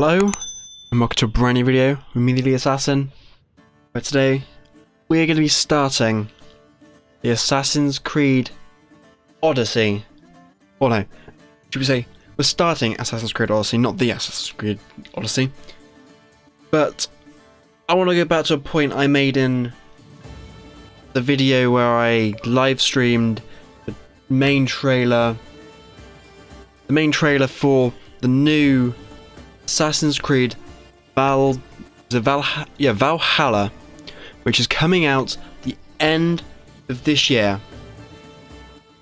Hello, and welcome to a brand new video with me, the Assassin. But today, we are going to be starting the Assassin's Creed Odyssey. Or no, should we say, we're starting Assassin's Creed Odyssey, not the Assassin's Creed Odyssey. But, I want to go back to a point I made in the video where I live streamed the main trailer for the new Assassin's Creed Valhalla, which is coming out the end of this year.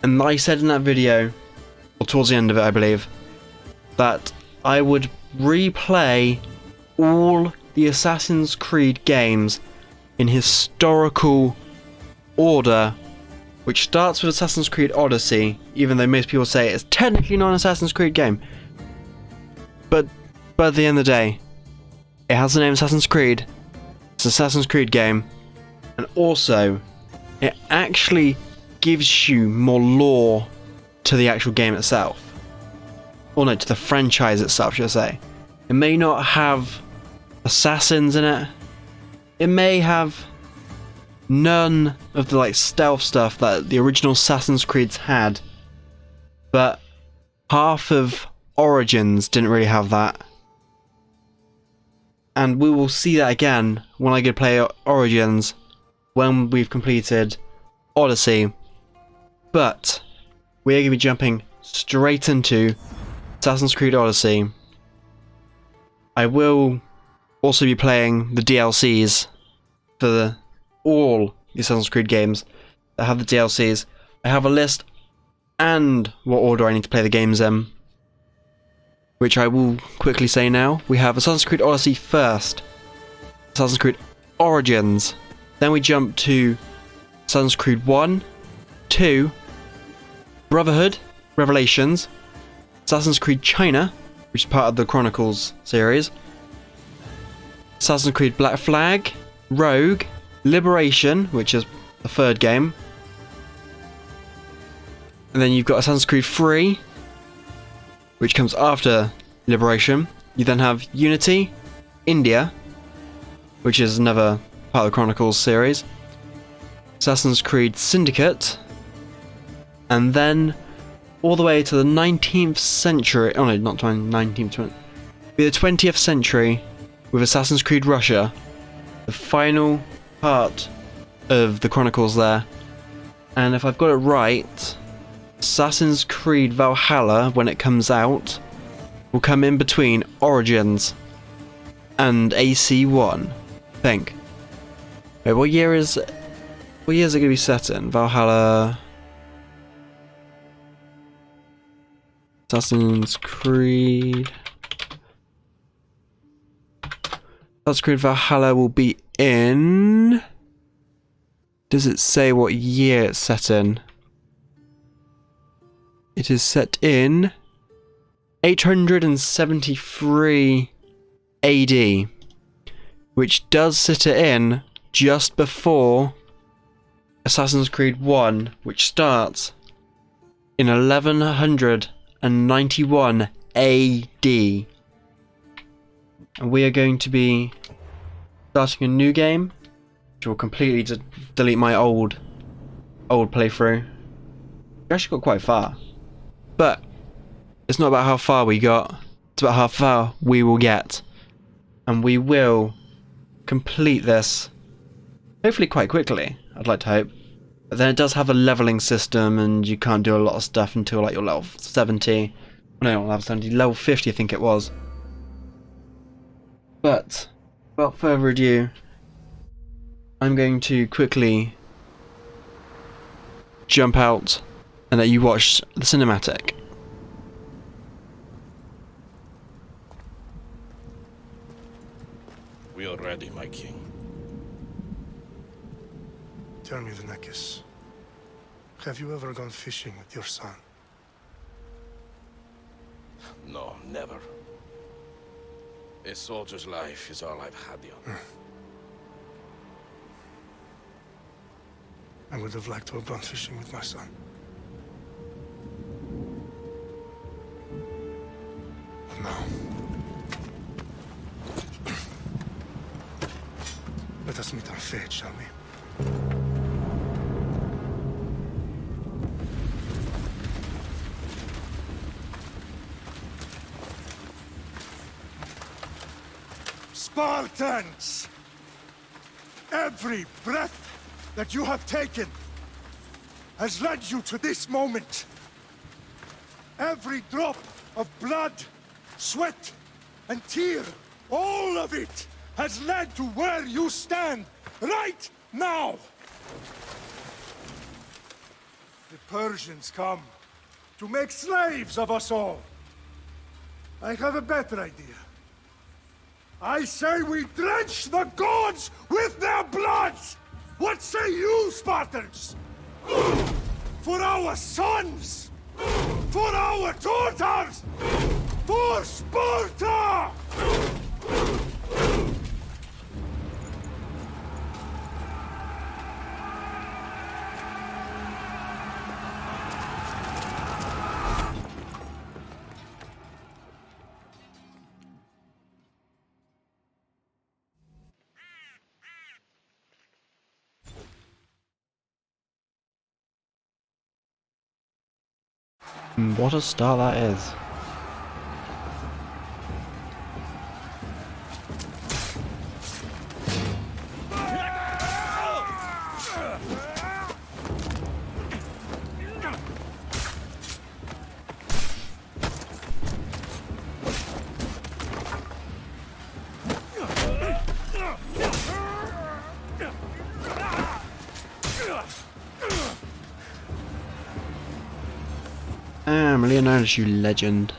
And I said in that video, or towards the end of it I believe, that I would replay all the Assassin's Creed games in historical order, which starts with Assassin's Creed Odyssey, even though most people say it's technically not an Assassin's Creed game. But at the end of the day, it has the name Assassin's Creed, it's an Assassin's Creed game, and also, it actually gives you more lore to the actual game itself. Or no, to the franchise itself, should I say. It may not have assassins in it, it may have none of the stealth stuff that the original Assassin's Creeds had, but half of Origins didn't really have that. And we will see that again when I go play Origins, when we've completed Odyssey. But we are going to be jumping straight into Assassin's Creed Odyssey. I will also be playing the DLCs for all the Assassin's Creed games that have the DLCs. I have a list and what order I need to play the games in, which I will quickly say now. We have Assassin's Creed Odyssey first, Assassin's Creed Origins, then we jump to Assassin's Creed 1, 2, Brotherhood, Revelations, Assassin's Creed China, which is part of the Chronicles series, Assassin's Creed Black Flag, Rogue, Liberation, which is the third game, and then you've got Assassin's Creed 3, which comes after Liberation. You then have Unity, India, which is another part of the Chronicles series, Assassin's Creed Syndicate, and then all the way to the 19th century, oh no, not 19th, be the 20th century with Assassin's Creed Russia, the final part of the Chronicles there. And if I've got it right, Assassin's Creed Valhalla, when it comes out, will come in between Origins and AC1, I think. Wait, what year is it going to be set in? Valhalla... Assassin's Creed Valhalla will be in... Does it say what year it's set in? It is set in 873 AD, which does sit it in just before Assassin's Creed 1, which starts in 1191 AD. And we are going to be starting a new game, which will completely delete my old playthrough. We actually got quite far. But it's not about how far we got, it's about how far we will get. And we will complete this, hopefully quite quickly, I'd like to hope. But then it does have a leveling system, and you can't do a lot of stuff until you're level 70. No, not level 70, level 50 I think it was. But, without further ado, I'm going to quickly jump out and let you watch the cinematic. We are ready, my king. Tell me, Venekis, have you ever gone fishing with your son? No, never. A soldier's life is all I've had, the honor. I would have liked to have gone fishing with my son. But no. Let us meet our fate, shall we? Spartans! Every breath that you have taken has led you to this moment. Every drop of blood, sweat, and tear, all of it has led to where you stand right now. The Persians come to make slaves of us all. I have a better idea. I say we drench the gods with their bloods! What say you, Spartans? For our sons! For our daughters! For Sparta! What a start that is. Leonidas, you legend.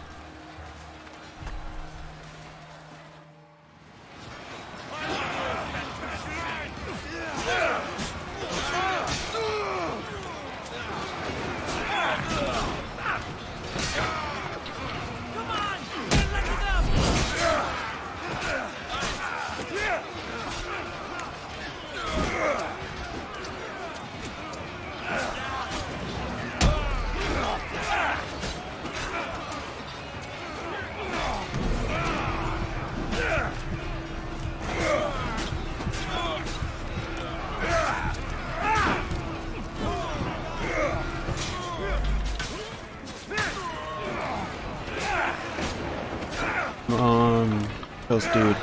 Come on, kill this dude.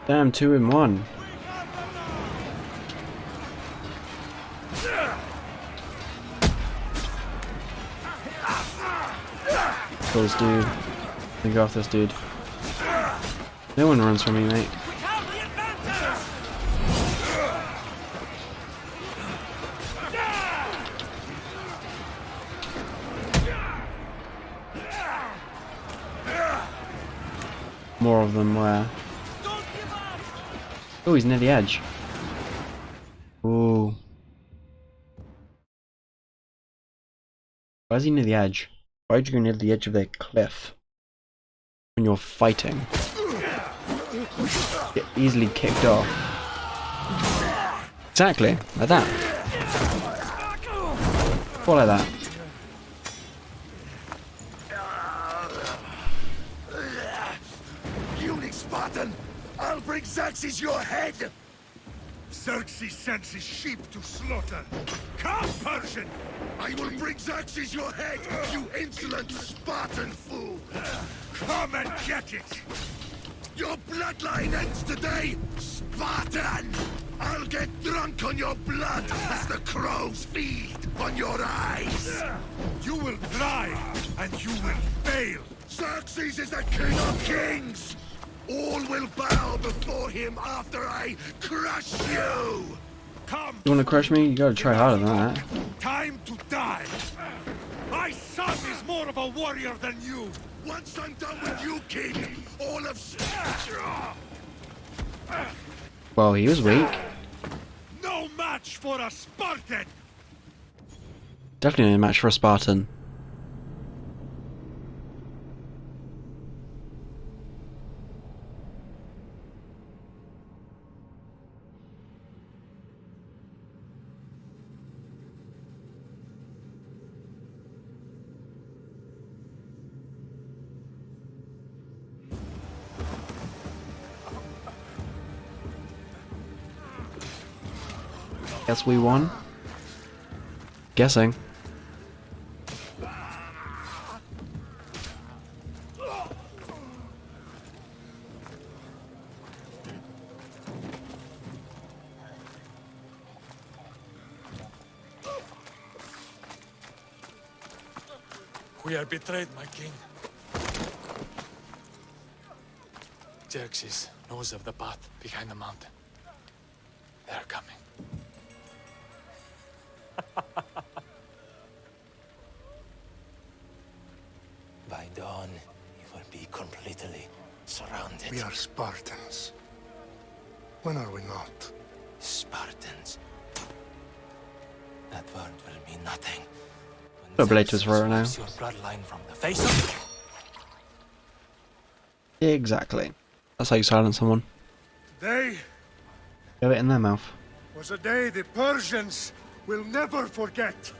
Damn, 2 in 1. Kill this dude. Then go off this dude. No one runs from me, mate. More of them where? Oh, he's near the edge. Ooh. Why is he near the edge? Why would you go near the edge of the cliff when you're fighting? Get easily kicked off. Exactly, like that. Or like that. Spartan! I'll bring Xerxes your head! Xerxes sends his sheep to slaughter. Come, Persian! I will bring Xerxes your head, you insolent Spartan fool! Come and get it! Your bloodline ends today, Spartan! I'll get drunk on your blood as the crows feed on your eyes! You will die, and you will fail! Xerxes is the king of kings! All will bow before him after I crush you! Come! You wanna crush me? You gotta try harder than that. Time to die! My son is more of a warrior than you! Once I'm done with you, king, all of Well, he was weak. No match for a Spartan! Definitely a match for a Spartan. Guess we won? Guessing. We are betrayed, my king. Xerxes knows of the path behind the mountain. They're coming. By dawn, you will be completely surrounded. We are Spartans. When are we not? Spartans. That word will mean nothing. When Got a blade to his throat now. Xerxes wipes your bloodline from the face of... Exactly. That's how you silence someone. Today Go it in their mouth. was a day the Persians will never forget.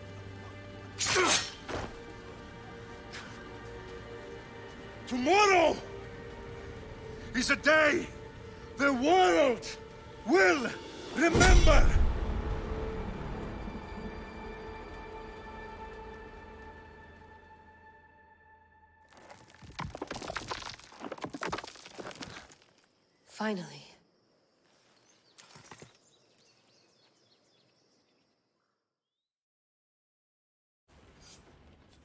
Tomorrow is a day the world will remember. Finally.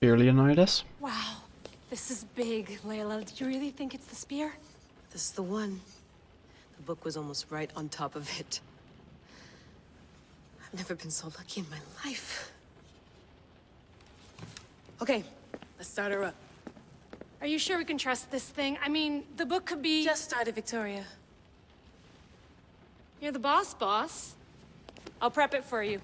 Leonidas? Wow, this is big, Layla. Do you really think it's the spear? This is the one. The book was almost right on top of it. I've never been so lucky in my life. Okay, let's start her up. Are you sure we can trust this thing? I mean, the book could be... Just started, Victoria. You're the boss. I'll prep it for you.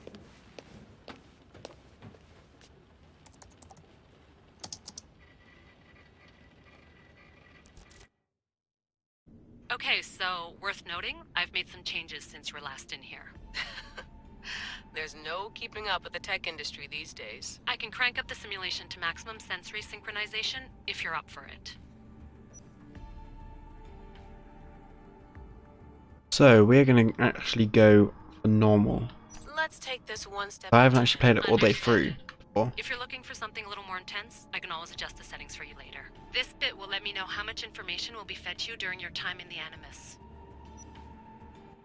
Okay, so worth noting, I've made some changes since you were last in here. There's no keeping up with the tech industry these days. I can crank up the simulation to maximum sensory synchronization if you're up for it. So, we're gonna actually go for normal. Let's take this one step. I at haven't a actually time. played it all day through before. If you're looking for something a little more intense, I can always adjust the settings for you later. This bit will let me know how much information will be fed to you during your time in the Animus.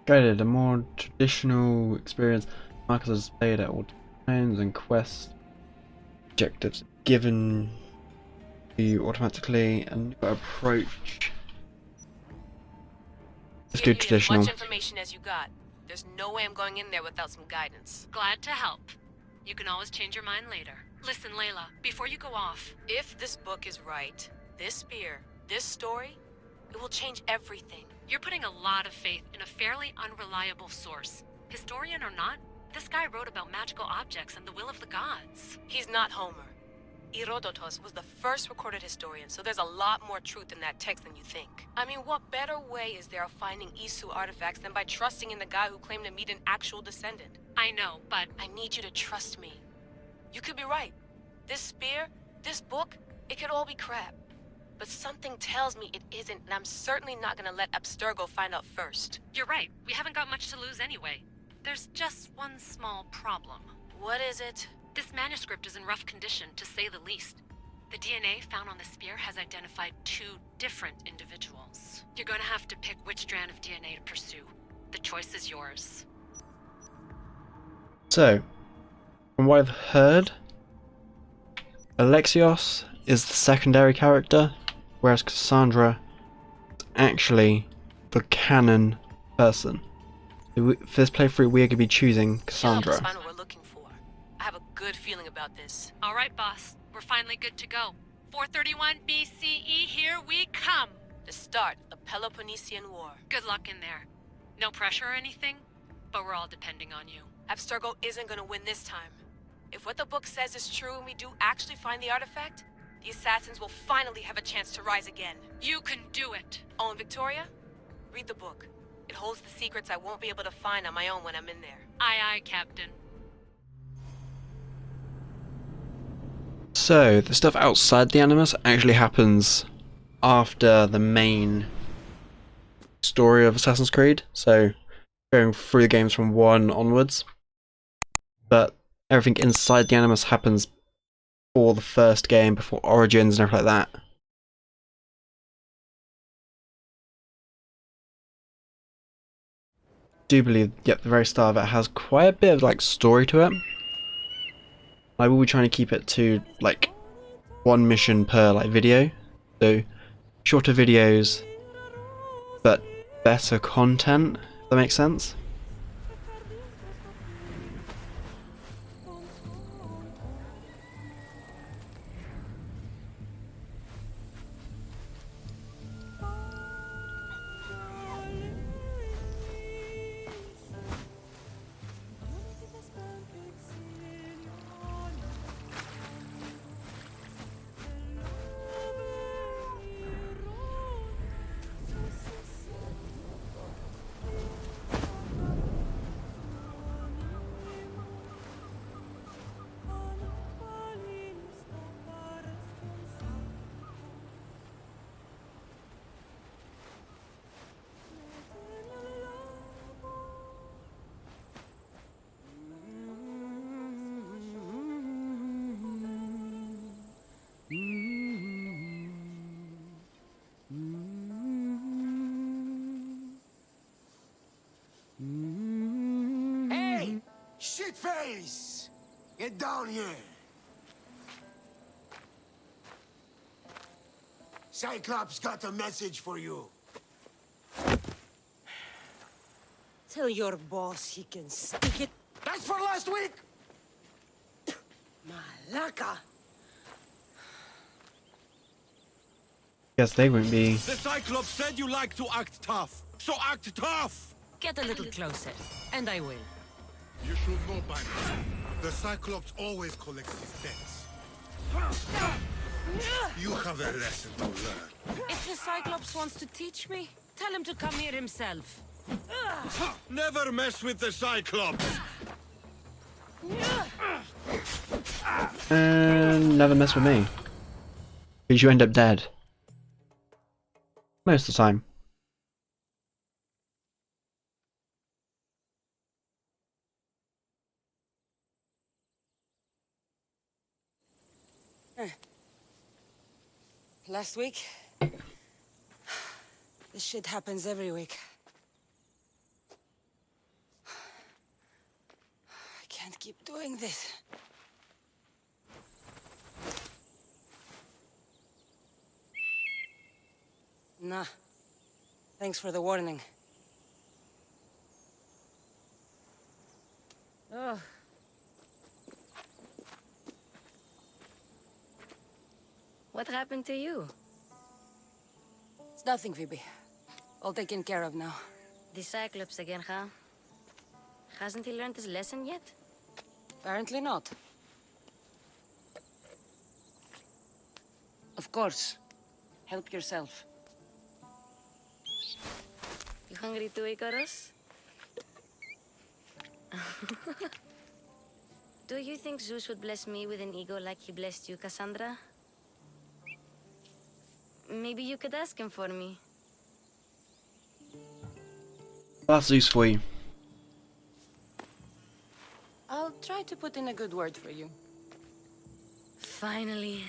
Guided, a more traditional experience. Marcus has played at all times and quest objectives given to you automatically. A new approach. Let's do Give me traditional. as much information as you got. There's no way I'm going in there without some guidance. Glad to help. You can always change your mind later. Listen, Layla, before you go off, If this book is right, this spear, this story, it will change everything. you're putting a lot of faith in a fairly unreliable source. Historian or not, this guy wrote about magical objects and the will of the gods. He's not Homer. Herodotus was the first recorded historian, so there's a lot more truth in that text than you think. I mean, what better way is there of finding Isu artifacts than by trusting in the guy who claimed to meet an actual descendant? I know, but I need you to trust me. You could be right. This spear, this book, it could all be crap. But something tells me it isn't, and I'm certainly not gonna let Abstergo find out first. you're right. We haven't got much to lose anyway. There's just one small problem. What is it? This manuscript is in rough condition, to say the least. The DNA found on the spear has identified 2 different individuals. You're gonna have to pick which strand of DNA to pursue. The choice is yours. So, from what I've heard, Alexios is the secondary character, whereas Cassandra is actually the canon person. For this playthrough, we are going to be choosing She'll Cassandra. help us find what we're looking for. I have a good feeling about this. All right, boss. We're finally good to go. 431 BCE, here we come. The start of the Peloponnesian War. Good luck in there. No pressure or anything, but we're all depending on you. Abstergo isn't gonna win this time. If what the book says is true and we do actually find the artifact, the assassins will finally have a chance to rise again. You can do it. Oh, and Victoria, read the book. It holds the secrets I won't be able to find on my own when I'm in there. Aye, aye, Captain. So, the stuff outside the Animus actually happens after the main story of Assassin's Creed. So, going through the games from 1 onwards. but everything inside the Animus happens before the first game, before Origins and everything like that. Do believe, yep, the very start of it has quite a bit of like story to it. I will be trying to keep it to like one mission per like video, so shorter videos but better content, if that makes sense. Hey! Shitface! Get down here! Cyclops got a message for you. Tell your boss he can stick it. That's for last week! Malaka! Guess they won't be. The Cyclops said you like to act tough, so act tough! Get a little closer, and I will. You should know by now. The Cyclops always collects his debts. You have a lesson to learn. If the Cyclops wants to teach me, tell him to come here himself. Never mess with the Cyclops! And never mess with me. Because you end up dead. Most of the time. Last week? This shit happens every week. I can't keep doing this. Nah. Thanks for the warning. Oh. What happened to you? It's nothing, Phoebe. All taken care of now. The Cyclops again, huh? Hasn't he learned his lesson yet? Apparently not. Of course. Help yourself. You hungry too, Icarus? Do you think Zeus would bless me with an ego like he blessed you, Cassandra? Maybe you could ask him for me. That's Zeus for you. I'll try to put in a good word for you. Finally.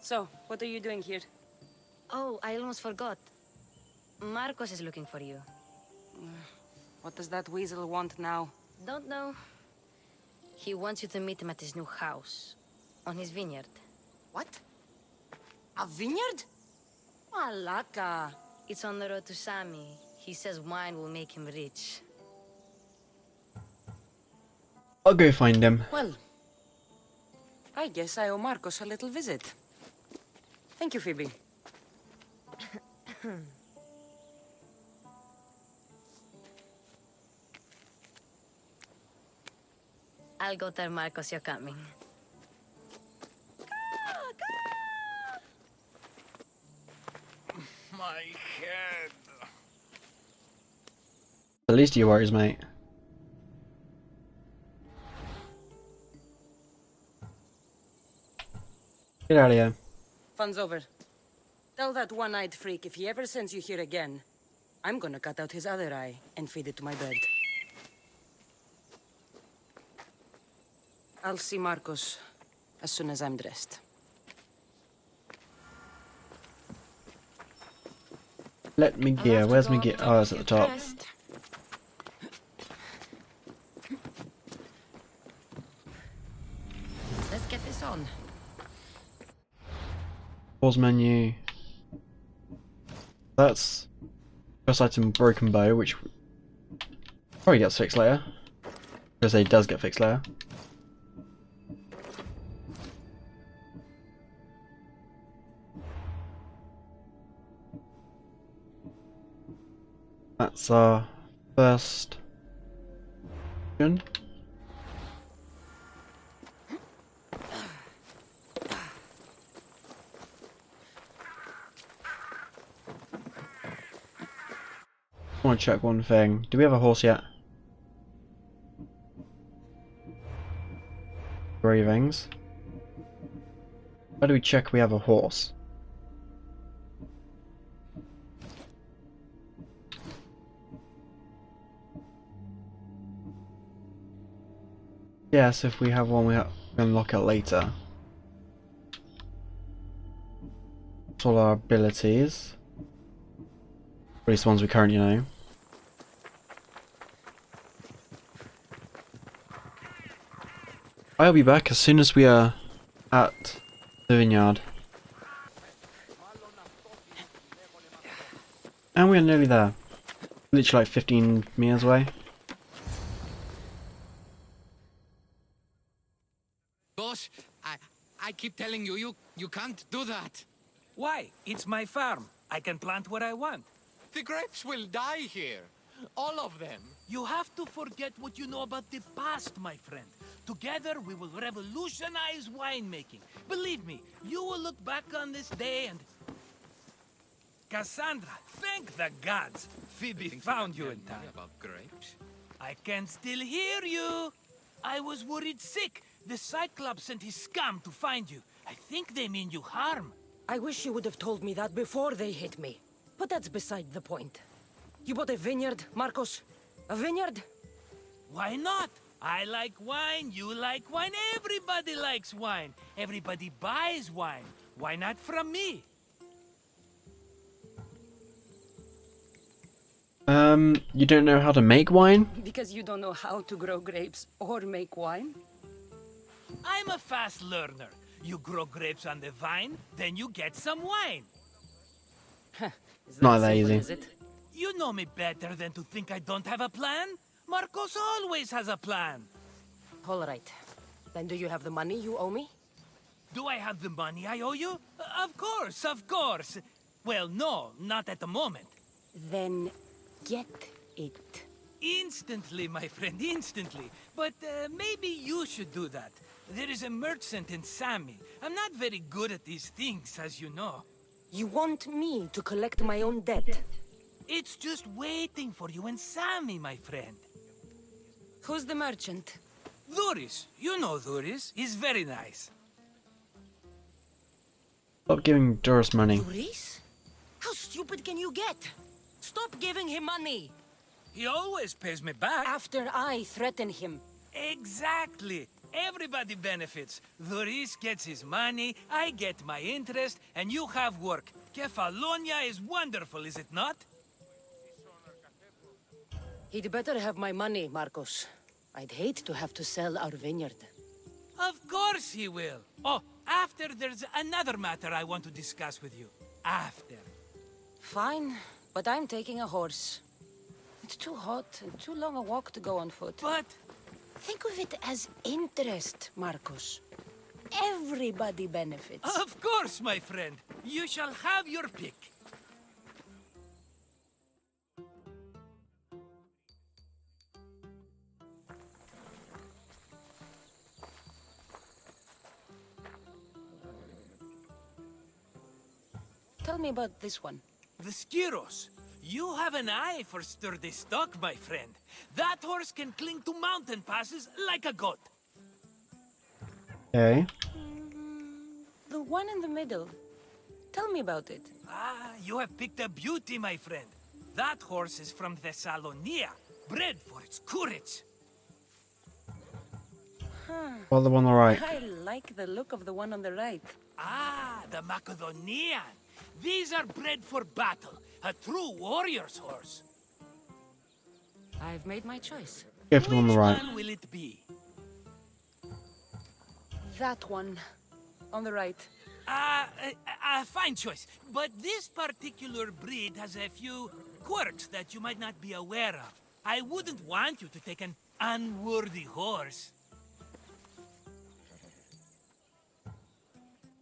So, what are you doing here? Oh, I almost forgot. Marcos is looking for you. What does that weasel want now? Don't know. He wants you to meet him at his new house. On his vineyard. What? A vineyard? Malaka. It's on the road to Sami. He says wine will make him rich. I'll go find him. Well, I guess I owe Marcos a little visit. Thank you, Phoebe. I'll go tell Marcos you're coming. My head. The least of your worries, mate. Get out of here. Fun's over. Tell that one-eyed freak if he ever sends you here again, I'm gonna cut out his other eye and feed it to my bird. I'll see Marcos as soon as I'm dressed. Let me gear. Where's my gear? Oh, it's at the top. Let's get this on. Pause menu. That's first item, broken bow, which probably gets fixed later. Because it does get fixed later. That's our first mission. I want to check one thing. Do we have a horse yet? Ravings. How do we check we have a horse? Yes, if we have one, we unlock it later. That's all our abilities. At least the ones we currently know. I'll be back as soon as we are at the vineyard. And we're nearly there. Literally like 15 meters away. Boss, I keep telling you, you can't do that. Why? It's my farm. I can plant what I want. The grapes will die here. All of them. You have to forget what you know about the past, my friend. Together, we will revolutionize winemaking. Believe me, you will look back on this day and... Cassandra, thank the gods! Phoebe found you in time. About grapes? I can still hear you! I was worried sick. The Cyclops sent his scum to find you. I think they mean you harm. I wish you would have told me that before they hit me. But that's beside the point. You bought a vineyard, Marcos? A vineyard? Why not? I like wine, you like wine, everybody likes wine. Everybody buys wine. Why not from me? You don't know how to make wine? Because you don't know how to grow grapes or make wine? I'm a fast learner. You grow grapes on the vine, then you get some wine. Is Not that simple, easy. is it? You know me better than to think I don't have a plan. Marcos always has a plan. All right. Then do you have the money you owe me? Do I have the money I owe you? Of course, of course. Well, no, not at the moment. Then get it. Instantly, my friend, instantly. But maybe you should do that. There is a merchant in Sami. I'm not very good at these things, as you know. You want me to collect my own debt? It's just waiting for you in Sami, my friend. Who's the merchant? Duris. You know Duris. He's very nice. Stop giving Doris money. Duris? How stupid can you get? Stop giving him money! He always pays me back. After I threaten him. Exactly. Everybody benefits. Duris gets his money, I get my interest, and you have work. Kefalonia is wonderful, is it not? He'd better have my money, Marcos. I'd hate to have to sell our vineyard. Of course he will. Oh, after there's another matter I want to discuss with you. After. Fine, but I'm taking a horse. It's too hot and too long a walk to go on foot. But... think of it as interest, Marcos. Everybody benefits. Of course, my friend. You shall have your pick. Tell me about this one. The Skiros. You have an eye for sturdy stock, my friend. That horse can cling to mountain passes like a goat. Okay. The one in the middle. Tell me about it. Ah, you have picked a beauty, my friend. That horse is from Thessalonia, bred for its courage. Or the one on the right? I like the look of the one on the right. Ah, the Macedonian. These are bred for battle. A true warrior's horse. I've made my choice. Go for the one on the right. Which one will it be? That one. On the right. Fine choice. But this particular breed has a few quirks that you might not be aware of. I wouldn't want you to take an unworthy horse.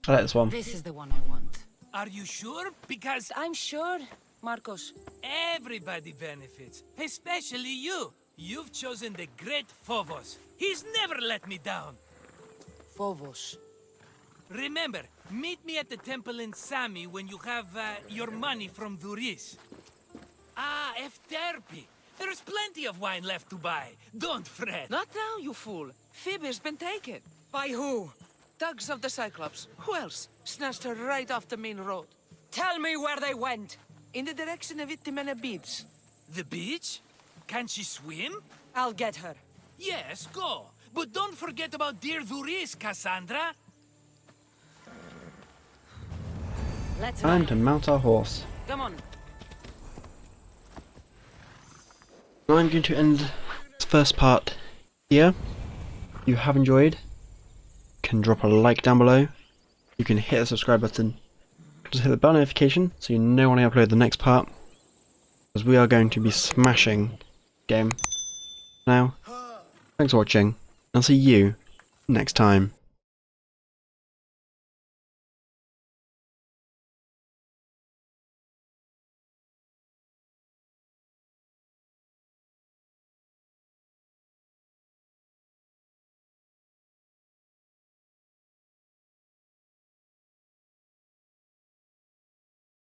I like this one. This is the one I want. Are you sure? Because I'm sure, Marcos. everybody benefits, especially you. You've chosen the great Phobos. He's never let me down. Phobos. Remember, meet me at the temple in Sami when you have your money from Duris. Ah, Efterpi. There's plenty of wine left to buy. Don't fret. Not now, you fool. Phoebe's been taken. By who? Thugs of the Cyclops. Who else? Snatched her right off the main road. Tell me where they went. In the direction of Itimena Beach. The beach? Can she swim? I'll get her. Yes, go. But don't forget about dear Duris, Cassandra. Let's Time to mount our horse. Come on. I'm going to end this first part here. If you have enjoyed, you can drop a like down below. You can hit the subscribe button. Just hit the bell notification so you know when I upload the next part. Because we are going to be smashing the game. Now, thanks for watching. I'll see you next time.